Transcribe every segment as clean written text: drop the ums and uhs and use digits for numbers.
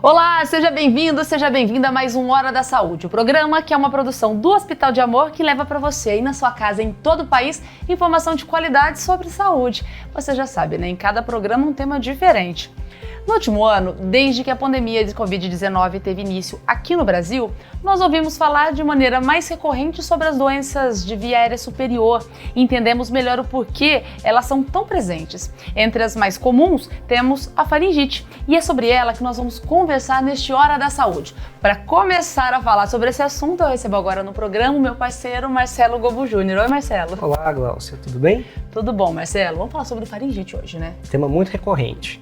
Olá, seja bem-vindo, seja bem-vinda a mais um Hora da Saúde, o programa que é uma produção do Hospital de Amor que leva para você aí na sua casa, em todo o país, informação de qualidade sobre saúde. Você já sabe, né? Em cada programa um tema diferente. No último ano, desde que a pandemia de Covid-19 teve início aqui no Brasil, nós ouvimos falar de maneira mais recorrente sobre as doenças de via aérea superior e entendemos melhor o porquê elas são tão presentes. Entre as mais comuns, temos a faringite e é sobre ela que nós vamos conversar neste Hora da Saúde. Para começar a falar sobre esse assunto, eu recebo agora no programa o meu parceiro Marcelo Gobo Júnior. Oi, Marcelo. Olá, Glaucia, tudo bem? Tudo bom, Marcelo? Vamos falar sobre faringite hoje, né? Tema muito recorrente.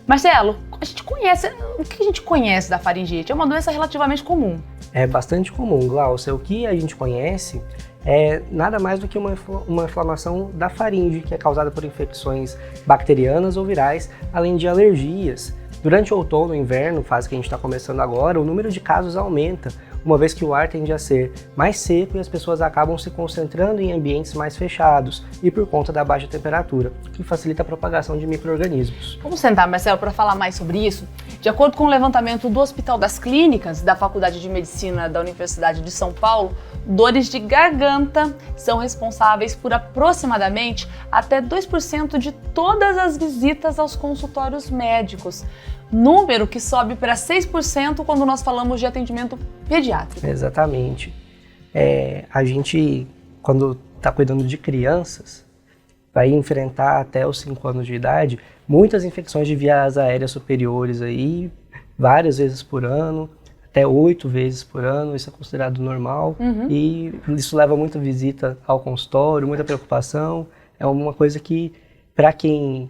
Marcelo, o que a gente conhece da faringite? É uma doença relativamente comum. É bastante comum, Glaucia. O que a gente conhece é nada mais do que uma inflamação da faringe, que é causada por infecções bacterianas ou virais, além de alergias. Durante o outono e inverno, fase que a gente está começando agora, o número de casos aumenta, uma vez que o ar tende a ser mais seco e as pessoas acabam se concentrando em ambientes mais fechados e por conta da baixa temperatura, que facilita a propagação de micro-organismos. Vamos sentar, Marcelo, para falar mais sobre isso. De acordo com o levantamento do Hospital das Clínicas da Faculdade de Medicina da Universidade de São Paulo, dores de garganta são responsáveis por aproximadamente até 2% de todas as visitas aos consultórios médicos. Número que sobe para 6% quando nós falamos de atendimento pediátrico. Exatamente. A gente, quando está cuidando de crianças, vai enfrentar até os 5 anos de idade muitas infecções de vias aéreas superiores aí, várias vezes por ano, até 8 vezes por ano, isso é considerado normal. E isso leva muita visita ao consultório, muita preocupação. É uma coisa que, para quem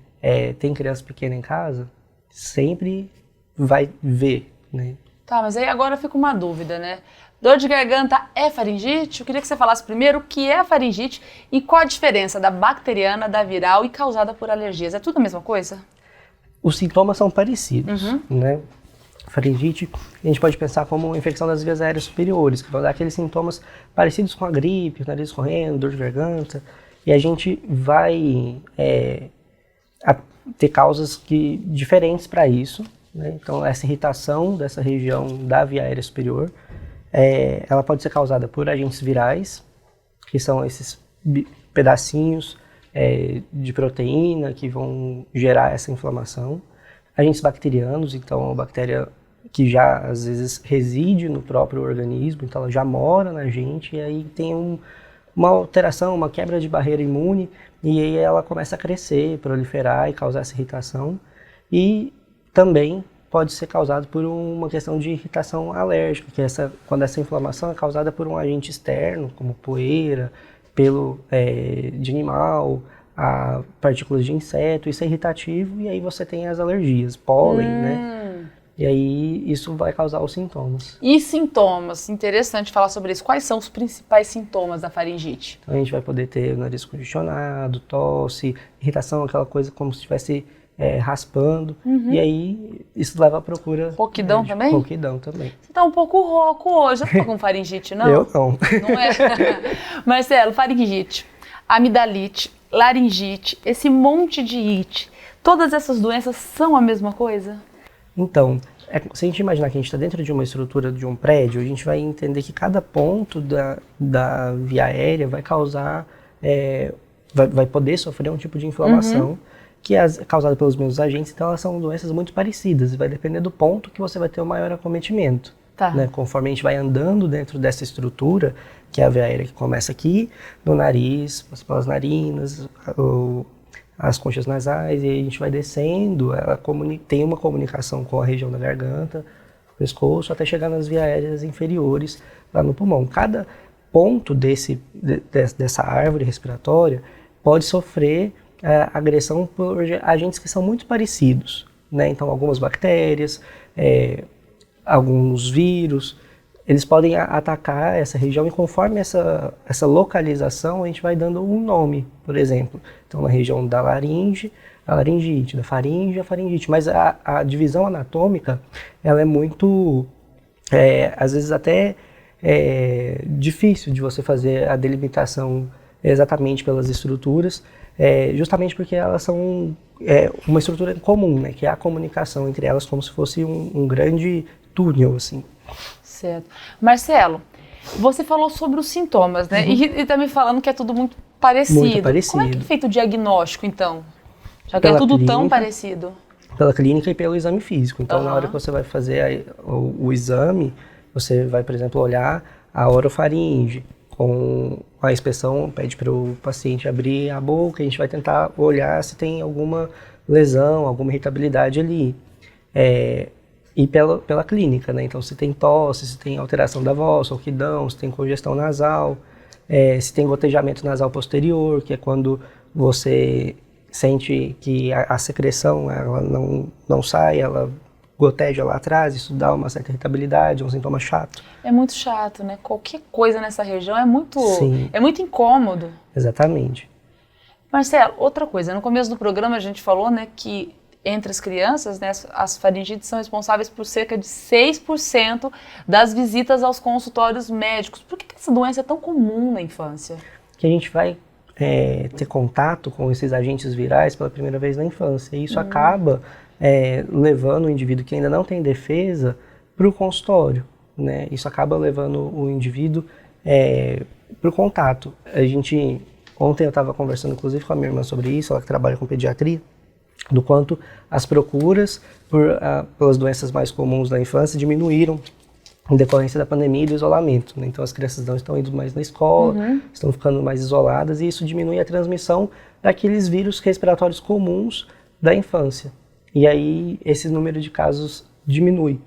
tem criança pequena em casa, sempre vai ver, né? Tá, mas aí agora fica uma dúvida, né? Dor de garganta é faringite? Eu queria que você falasse primeiro o que é a faringite e qual a diferença da bacteriana, da viral e causada por alergias. É tudo a mesma coisa? Os sintomas são parecidos, né? Faringite, a gente pode pensar como uma infecção das vias aéreas superiores, que vão dar aqueles sintomas parecidos com a gripe, o nariz correndo, dor de garganta, e a gente vai ter causas diferentes para isso, né? Então, essa irritação dessa região da via aérea superior, ela pode ser causada por agentes virais, que são esses pedacinhos de proteína que vão gerar essa inflamação. Agentes bacterianos, então a bactéria que já às vezes reside no próprio organismo, então ela já mora na gente e aí tem uma alteração, uma quebra de barreira imune e aí ela começa a crescer, proliferar e causar essa irritação. E também pode ser causado por uma questão de irritação alérgica, que é quando essa inflamação é causada por um agente externo, como poeira, pelo de animal, a partículas de inseto, isso é irritativo e aí você tem as alergias, pólen, né? E aí isso vai causar os sintomas. E sintomas? Interessante falar sobre isso. Quais são os principais sintomas da faringite? Então a gente vai poder ter o nariz congestionado, tosse, irritação, aquela coisa como se estivesse raspando. E aí isso leva à procura... Rouquidão também? Rouquidão também. Você tá um pouco rouco hoje. Você tá com faringite, não? Eu não. Não é? Marcelo, faringite, amidalite, laringite, esse monte de ite, todas essas doenças são a mesma coisa? Então, se a gente imaginar que a gente está dentro de uma estrutura de um prédio, a gente vai entender que cada ponto da via aérea vai causar, vai poder sofrer um tipo de inflamação que é causada pelos mesmos agentes, então elas são doenças muito parecidas e vai depender do ponto que você vai ter o maior acometimento. Tá. Né? Conforme a gente vai andando dentro dessa estrutura, que é a via aérea que começa aqui, no nariz, passa pelas narinas, as conchas nasais, e a gente vai descendo, ela tem uma comunicação com a região da garganta, pescoço, até chegar nas vias aéreas inferiores, lá no pulmão. Cada ponto dessa árvore respiratória pode sofrer agressão por agentes que são muito parecidos, né? Então, algumas bactérias, alguns vírus, eles podem atacar essa região e conforme essa localização a gente vai dando um nome, por exemplo. Então na região da laringe, a laringite, da faringe, a faringite. Mas a divisão anatômica, ela é muito, às vezes até difícil de você fazer a delimitação exatamente pelas estruturas. justamente porque elas são uma estrutura comum, né, que é a comunicação entre elas como se fosse um grande túnel, assim. Certo. Marcelo, você falou sobre os sintomas, né? E tá me falando que é tudo muito parecido. Muito parecido. Como é que é feito o diagnóstico, então? Já que Pela é tudo tão clínica. parecido. Pela clínica e pelo exame físico. Então, na hora que Aham. você vai fazer o exame, você vai, por exemplo, olhar a orofaringe. Com a inspeção, pede para o paciente abrir a boca, a gente vai tentar olhar se tem alguma lesão, alguma irritabilidade ali. E pela clínica, né? Então, se tem tosse, se tem alteração da voz, rouquidão, se tem congestão nasal, se tem gotejamento nasal posterior, que é quando você sente que a secreção ela não sai, ela goteja lá atrás, isso dá uma certa irritabilidade, é um sintoma chato. É muito chato, né? Qualquer coisa nessa região Sim. é muito incômodo. Exatamente. Marcelo, outra coisa, no começo do programa a gente falou, né, que entre as crianças, né, as faringites são responsáveis por cerca de 6% das visitas aos consultórios médicos. Por que essa doença é tão comum na infância? Que a gente vai ter contato com esses agentes virais pela primeira vez na infância. E isso acaba levando o indivíduo que ainda não tem defesa para o consultório, né? Isso acaba levando o indivíduo para o contato. Ontem eu estava conversando inclusive com a minha irmã sobre isso, ela que trabalha com pediatria, do quanto as procuras pelas doenças mais comuns da infância diminuíram em decorrência da pandemia e do isolamento, né? Então as crianças não estão indo mais na escola, estão ficando mais isoladas e isso diminui a transmissão daqueles vírus respiratórios comuns da infância. E aí esse número de casos diminui,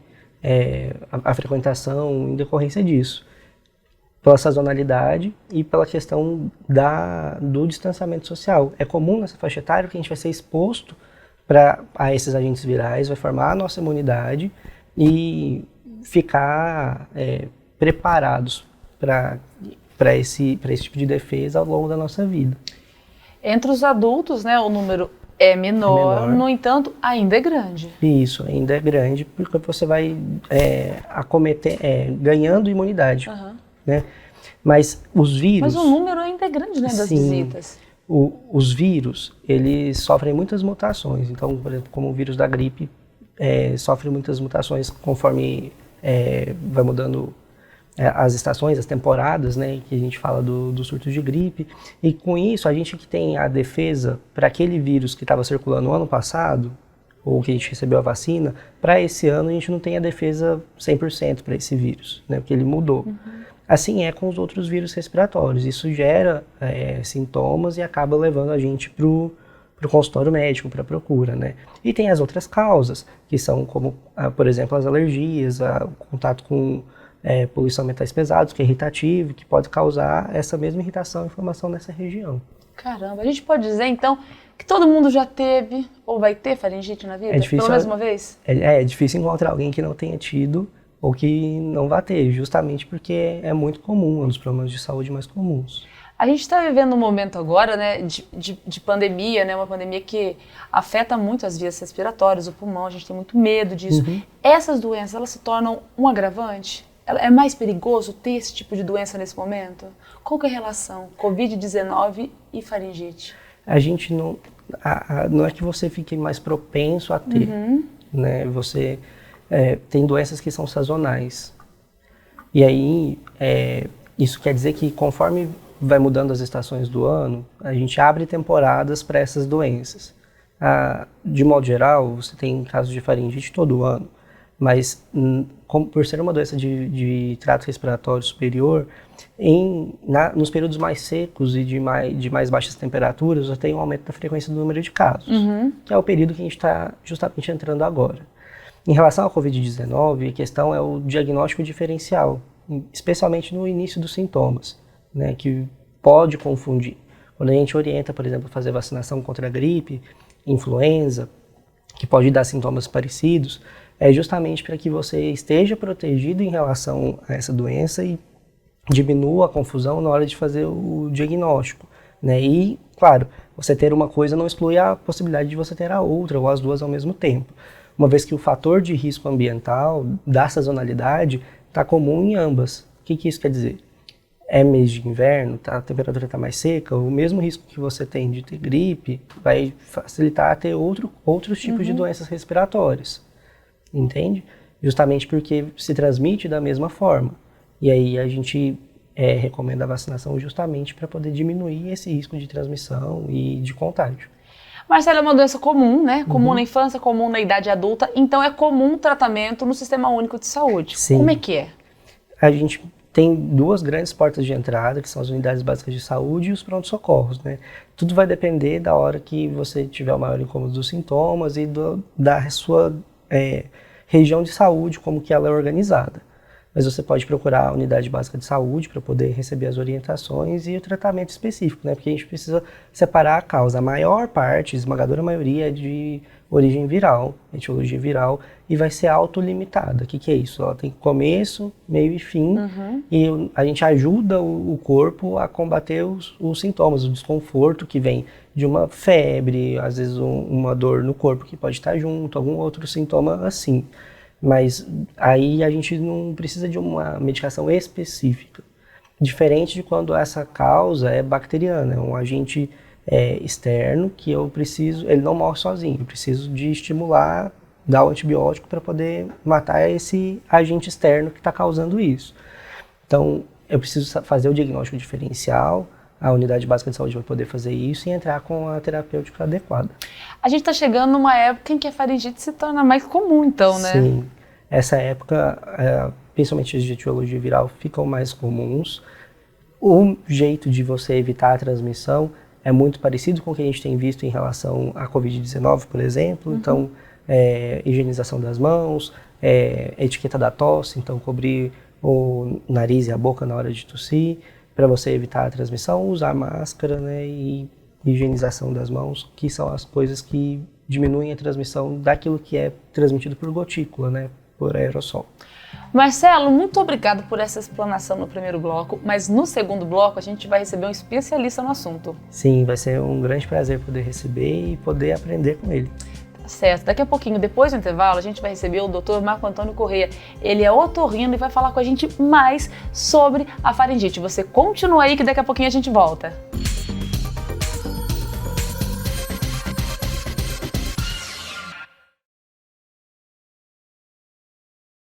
a frequentação em decorrência disso. Pela sazonalidade e pela questão do distanciamento social. É comum nessa faixa etária que a gente vai ser exposto a esses agentes virais, vai formar a nossa imunidade e ficar preparados para esse tipo de defesa ao longo da nossa vida. Entre os adultos, né, o número é menor, no entanto, ainda é grande. Isso, ainda é grande, porque você vai ganhando imunidade. Né? Mas os vírus... Mas o número ainda é grande, né, das visitas. Os vírus, eles sofrem muitas mutações. Então, por exemplo, como o vírus da gripe, sofre muitas mutações conforme vai mudando as estações, as temporadas, né, que a gente fala do surto de gripe. E com isso, a gente que tem a defesa para aquele vírus que estava circulando no ano passado, ou que a gente recebeu a vacina, para esse ano a gente não tem a defesa 100% para esse vírus, né, porque ele mudou. Assim é com os outros vírus respiratórios. Isso gera sintomas e acaba levando a gente para o consultório médico, para a procura, né? E tem as outras causas, que são como, por exemplo, as alergias, o contato com poluição metais pesados, que é irritativo, que pode causar essa mesma irritação e inflamação nessa região. Caramba, a gente pode dizer então que todo mundo já teve ou vai ter faringite na vida? Pelo menos uma vez? É difícil encontrar alguém que não tenha tido ou que não vá ter, justamente porque é muito comum, um dos problemas de saúde mais comuns. A gente está vivendo um momento agora, né, de pandemia, né, uma pandemia que afeta muito as vias respiratórias, o pulmão, a gente tem muito medo disso. Essas doenças, elas se tornam um agravante? É mais perigoso ter esse tipo de doença nesse momento? Qual que é a relação Covid-19 e faringite? A gente não é que você fique mais propenso a ter, né? Você tem doenças que são sazonais. E aí, isso quer dizer que conforme vai mudando as estações do ano, a gente abre temporadas para essas doenças. De modo geral, você tem casos de faringite todo ano, mas por ser uma doença de trato respiratório superior, nos períodos mais secos e de mais baixas temperaturas, você tem um aumento da frequência do número de casos, que é o período que a gente está justamente entrando agora. Em relação ao Covid-19, a questão é o diagnóstico diferencial, especialmente no início dos sintomas, né, que pode confundir. Quando a gente orienta, por exemplo, a fazer vacinação contra a gripe, influenza, que pode dar sintomas parecidos, é justamente para que você esteja protegido em relação a essa doença e diminua a confusão na hora de fazer o diagnóstico, né? E, claro, você ter uma coisa não exclui a possibilidade de você ter a outra ou as duas ao mesmo tempo, uma vez que o fator de risco ambiental da sazonalidade está comum em ambas. O que isso quer dizer? é mês de inverno, a temperatura está mais seca, o mesmo risco que você tem de ter gripe vai facilitar a ter outros tipos de doenças respiratórias, entende? Justamente porque se transmite da mesma forma. E aí a gente recomenda a vacinação justamente para poder diminuir esse risco de transmissão e de contágio. Marcelo, é uma doença comum, né? Comum na infância, comum na idade adulta, então é comum o tratamento no Sistema Único de Saúde. Sim. Como é que é? A gente tem duas grandes portas de entrada, que são as unidades básicas de saúde e os pronto-socorros, né? Tudo vai depender da hora que você tiver o maior incômodo dos sintomas e da sua região de saúde, como que ela é organizada. Mas você pode procurar a unidade básica de saúde para poder receber as orientações e o tratamento específico, né? Porque a gente precisa separar a causa. A maior parte, a esmagadora maioria, é de origem viral, etiologia viral, e vai ser autolimitada. O que é isso? Ela tem começo, meio e fim, e a gente ajuda o corpo a combater os sintomas, o desconforto que vem de uma febre, às vezes uma dor no corpo que pode estar junto, algum outro sintoma assim. Mas aí a gente não precisa de uma medicação específica. Diferente de quando essa causa é bacteriana, é um agente externo que ele não morre sozinho, eu preciso de estimular, dar o antibiótico para poder matar esse agente externo que está causando isso. Então, eu preciso fazer o diagnóstico diferencial, a unidade básica de saúde vai poder fazer isso e entrar com a terapêutica adequada. A gente está chegando numa época em que a faringite se torna mais comum, então, né? Sim, essa época, principalmente as de etiologia viral, ficam mais comuns. O jeito de você evitar a transmissão é muito parecido com o que a gente tem visto em relação à Covid-19, por exemplo. Então, higienização das mãos, etiqueta da tosse, então cobrir o nariz e a boca na hora de tossir, para você evitar a transmissão, usar máscara, né, e higienização das mãos, que são as coisas que diminuem a transmissão daquilo que é transmitido por gotícula, né, por aerossol. Marcelo, muito obrigado por essa explanação no primeiro bloco, mas no segundo bloco a gente vai receber um especialista no assunto. Sim, vai ser um grande prazer poder receber e poder aprender com ele. Certo, daqui a pouquinho, depois do intervalo, a gente vai receber o Dr. Marco Antônio Correia. Ele é otorrino e vai falar com a gente mais sobre a faringite. Você continua aí que daqui a pouquinho a gente volta.